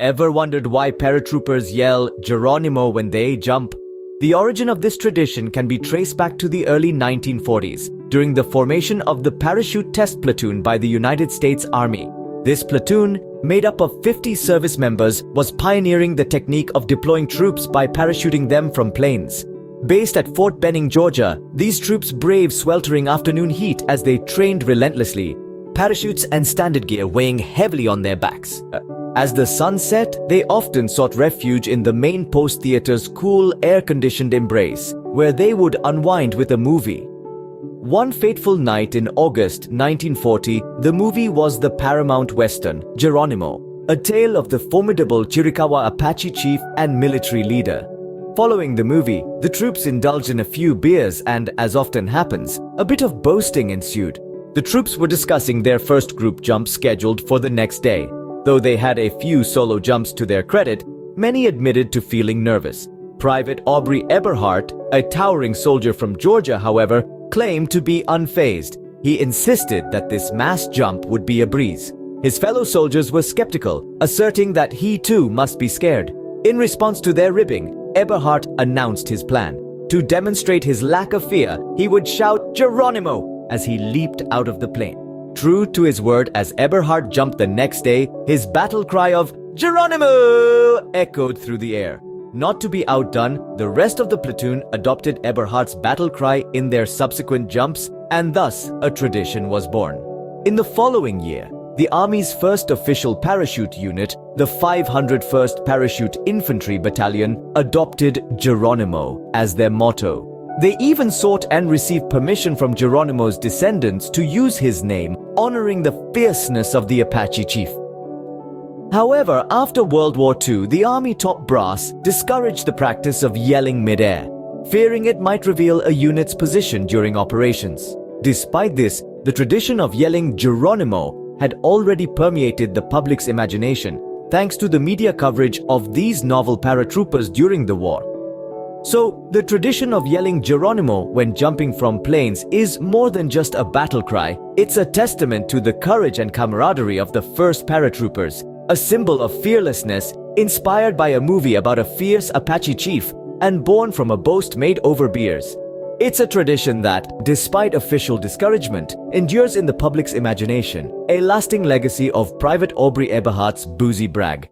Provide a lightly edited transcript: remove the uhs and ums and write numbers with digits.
Ever wondered why paratroopers yell Geronimo when they jump? The origin of this tradition can be traced back to the early 1940s, during the formation of the Parachute Test Platoon by the United States Army. This platoon, made up of 50 service members, was pioneering the technique of deploying troops by parachuting them from planes. Based at Fort Benning, Georgia, these troops braved sweltering afternoon heat as they trained relentlessly, parachutes and standard gear weighing heavily on their backs. As the sun set, they often sought refuge in the main post theater's cool, air-conditioned embrace, where they would unwind with a movie. One fateful night in August 1940, the movie was the Paramount Western, Geronimo, a tale of the formidable Chiricahua Apache chief and military leader. Following the movie, the troops indulged in a few beers and, as often happens, a bit of boasting ensued. The troops were discussing their first group jump scheduled for the next day. Though they had a few solo jumps to their credit, many admitted to feeling nervous. Private Aubrey Eberhart, a towering soldier from Georgia, however, claimed to be unfazed. He insisted that this mass jump would be a breeze. His fellow soldiers were skeptical, asserting that he too must be scared. In response to their ribbing, Eberhart announced his plan. To demonstrate his lack of fear, he would shout "Geronimo" as he leaped out of the plane. True to his word, as Eberhart jumped the next day, his battle cry of "Geronimo" echoed through the air. Not to be outdone, the rest of the platoon adopted Eberhart's battle cry in their subsequent jumps, and thus a tradition was born. In the following year, the Army's first official parachute unit, the 501st Parachute Infantry Battalion, adopted Geronimo as their motto. They even sought and received permission from Geronimo's descendants to use his name, honoring the fierceness of the Apache chief. However, after World War II, the Army top brass discouraged the practice of yelling mid-air, fearing it might reveal a unit's position during operations. Despite this, the tradition of yelling Geronimo had already permeated the public's imagination, thanks to the media coverage of these novel paratroopers during the war. So, the tradition of yelling Geronimo when jumping from planes is more than just a battle cry. It's a testament to the courage and camaraderie of the first paratroopers, a symbol of fearlessness inspired by a movie about a fierce Apache chief and born from a boast made over beers. It's a tradition that, despite official discouragement, endures in the public's imagination, a lasting legacy of Private Aubrey Eberhart's boozy brag.